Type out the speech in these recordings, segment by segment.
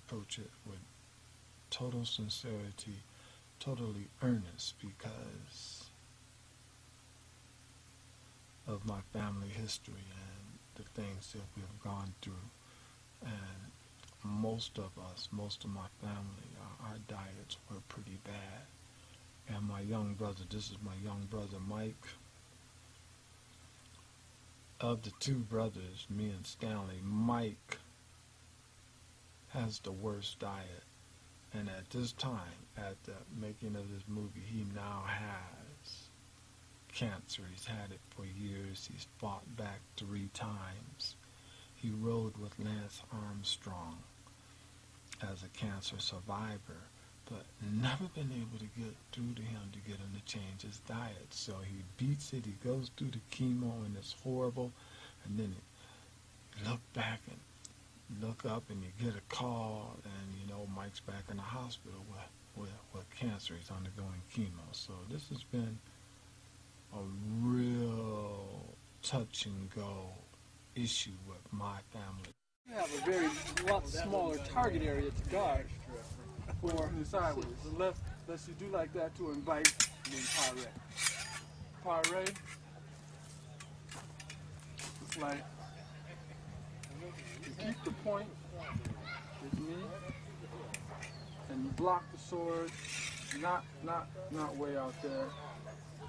approach it with total sincerity, totally earnest, because of my family history and the things that we have gone through. And most of my family, our diets were pretty bad. And my young brother, this is my young brother Mike. Of the two brothers, me and Stanley, Mike has the worst diet. And at this time, at the making of this movie, he now has cancer. He's had it for years. He's fought back 3 times. He rode with Lance Armstrong as a cancer survivor, but never been able to get through to him to get him to change his diet. So he beats it. He goes through the chemo, and it's horrible. And then you look back and look up, and you get a call, and you know Mike's back in the hospital with cancer. He's undergoing chemo. So this has been a real touch and go issue with my family. You have a very lot smaller target area to guard for sideways. Unless you do like that to invite, and then pare. Pare, it's like you keep the point with me, and you block the sword, not way out there.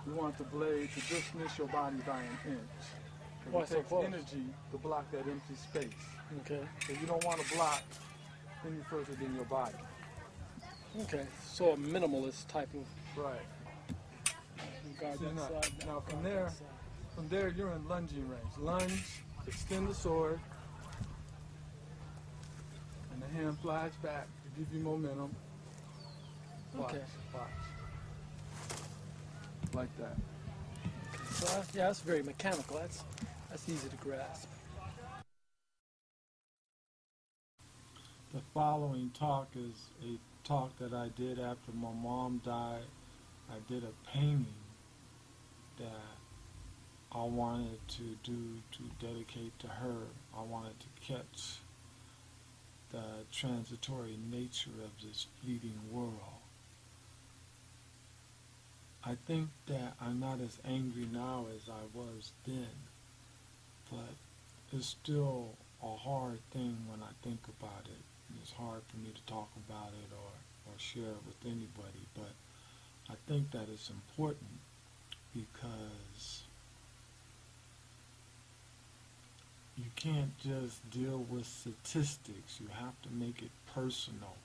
You want the blade to just miss your body by an inch. It takes energy to block that empty space. Okay. So you don't want to block any further than your body. Okay. So a minimalist type of. Right. Guard See, that side. now from there you're in lunging range. Lunge, extend the sword, and the hand flies back to give you momentum. Watch, Okay. watch. Like that. So yeah, that's very mechanical. That's easy to grasp. The following talk is a talk that I did after my mom died. I did a painting that I wanted to do to dedicate to her. I wanted to catch the transitory nature of this fleeting world. I think that I'm not as angry now as I was then, but it's still a hard thing when I think about it. It's hard for me to talk about it or share it with anybody, but I think that it's important because you can't just deal with statistics. You have to make it personal.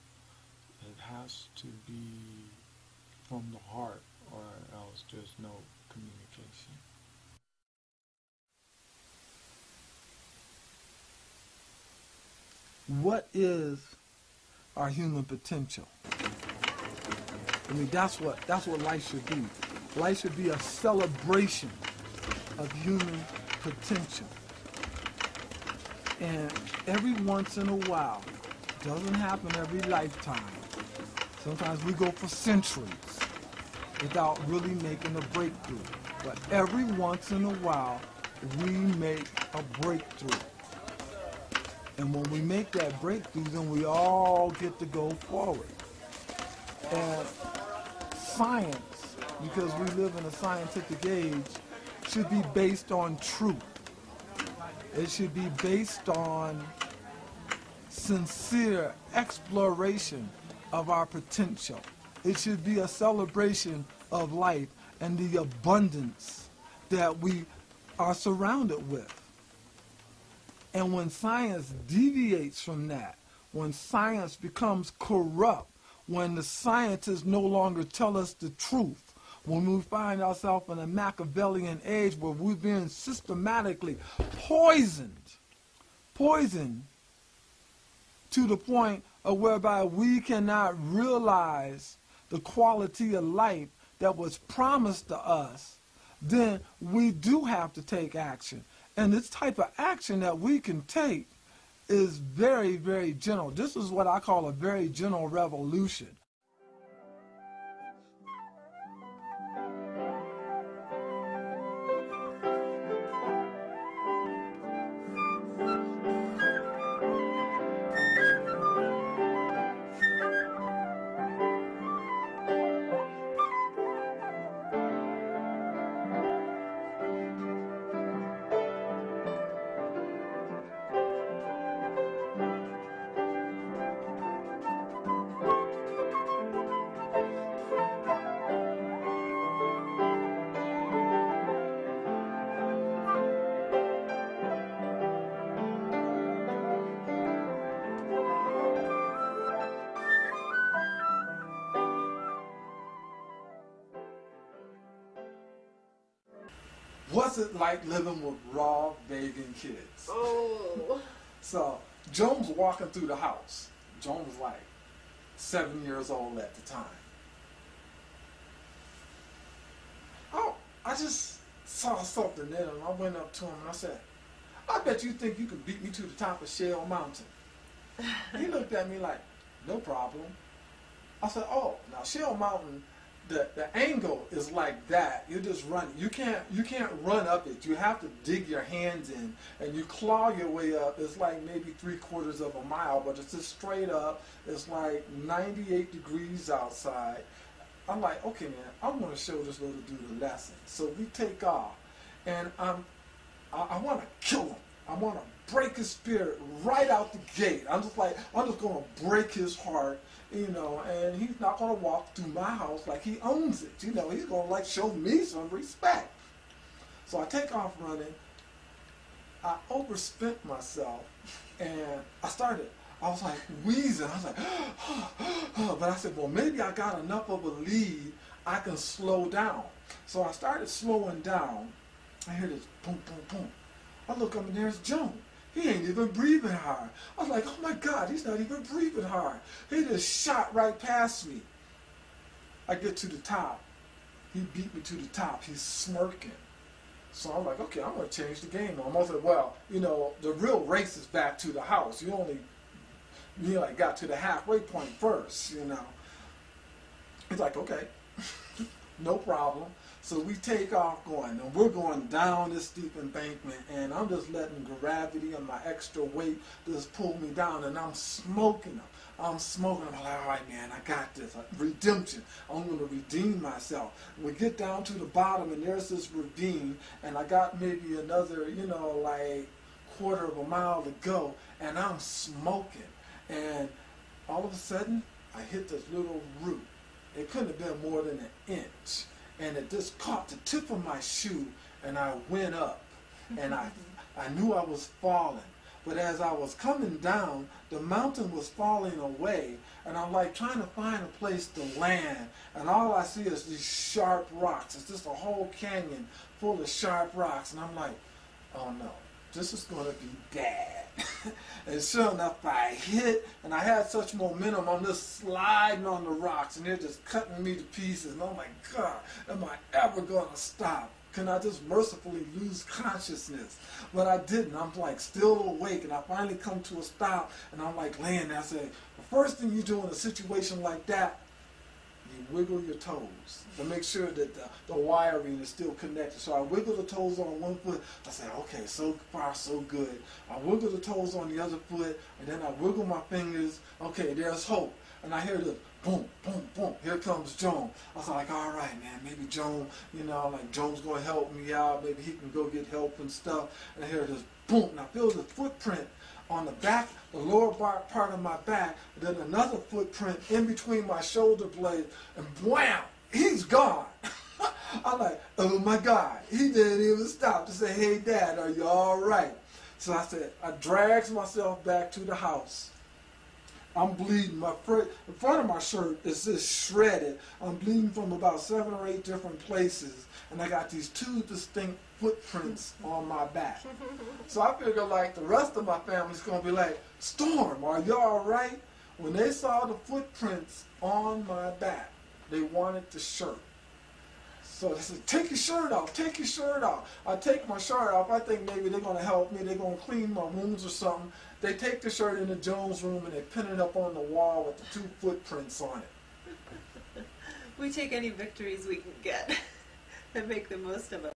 It has to be from the heart, or else there's no communication. What is our human potential? I mean, that's what life should be. Life should be a celebration of human potential. And every once in a while, it doesn't happen every lifetime. Sometimes we go for centuries without really making a breakthrough. But every once in a while, we make a breakthrough. And when we make that breakthrough, then we all get to go forward. And science, because we live in a scientific age, should be based on truth. It should be based on sincere exploration of our potential. It should be a celebration of life and the abundance that we are surrounded with. And when science deviates from that, when science becomes corrupt, when the scientists no longer tell us the truth, when we find ourselves in a Machiavellian age where we're being systematically poisoned to the point of whereby we cannot realize the quality of life that was promised to us, then we do have to take action. And this type of action that we can take is very, very gentle. This is what I call a very gentle revolution. what's it like living with raw vegan kids? Oh. So Joan was walking through the house. Joan was like 7 years old at the time. Oh, I just saw something there, and I went up to him and I said, I bet you think you can beat me to the top of Shell Mountain. He looked at me like, no problem. I said, oh, now Shell Mountain, the angle is like that. You just run. You can't run up it. You have to dig your hands in and you claw your way up. It's like maybe 3/4 of a mile, but it's just straight up. It's like 98 degrees outside. I'm like, okay, man, I'm going to show this little dude a lesson. So we take off, and I want to kill him. I want to break his spirit right out the gate. I'm just going to break his heart. You know, and he's not going to walk through my house like he owns it. You know, he's going to like show me some respect. So I take off running. I overspent myself, and I was like wheezing. I was like, but I said, well, maybe I got enough of a lead. I can slow down. So I started slowing down. I hear this boom, boom, boom. I look up and there's Joan. He ain't even breathing hard. I was like, oh my God, he's not even breathing hard. He just shot right past me. I get to the top. He beat me to the top. He's smirking. So I'm like, okay, I'm going to change the game. I'm like, well, you know, the real race is back to the house. You like got to the halfway point first, you know. He's like, okay, no problem. So we take off going, and we're going down this steep embankment, and I'm just letting gravity and my extra weight just pull me down, and I'm smoking them. I'm smoking them. I'm like, all right, man, I got this. Redemption. I'm going to redeem myself. We get down to the bottom, and there's this ravine, and I got maybe another, you know, like 1/4 of a mile to go, and I'm smoking. And all of a sudden, I hit this little root. It couldn't have been more than an inch. And it just caught the tip of my shoe, and I went up, and I knew I was falling. But as I was coming down, the mountain was falling away, and I'm like trying to find a place to land, and all I see is these sharp rocks. It's just a whole canyon full of sharp rocks, and I'm like, oh no, this is going to be bad. And sure enough, I hit, and I had such momentum, I'm just sliding on the rocks, and they're just cutting me to pieces. And I'm like, God, am I ever going to stop? Can I just mercifully lose consciousness? But I didn't. I'm like still awake, and I finally come to a stop, and I'm like laying there. I say, the first thing you do in a situation like that, you wiggle your toes to make sure that the wiring is still connected. So I wiggle the toes on one foot. I say, okay, so far so good. I wiggle the toes on the other foot, and then I wiggle my fingers. Okay, there's hope. And I hear the boom, boom, boom. Here comes Joan. I was like, all right, man, maybe Joan, you know, like Joan's going to help me out. Maybe he can go get help and stuff. And I hear this boom, and I feel the footprint on the back, the lower part of my back, and then another footprint in between my shoulder blades, and wham, he's gone. I'm like, oh my God, he didn't even stop to say, hey Dad, are you all right? So I said, I dragged myself back to the house. I'm bleeding. The front of my shirt is just shredded. I'm bleeding from about 7 or 8 different places, and I got these 2 distinct footprints on my back. So I figure like the rest of my family's going to be like, Storm, are you all right? When they saw the footprints on my back, they wanted the shirt. So they said, take your shirt off, take your shirt off. I take my shirt off. I think maybe they're going to help me. They're going to clean my wounds or something. They take the shirt into Joan's room and they pin it up on the wall with the 2 footprints on it. We take any victories we can get and make the most of it.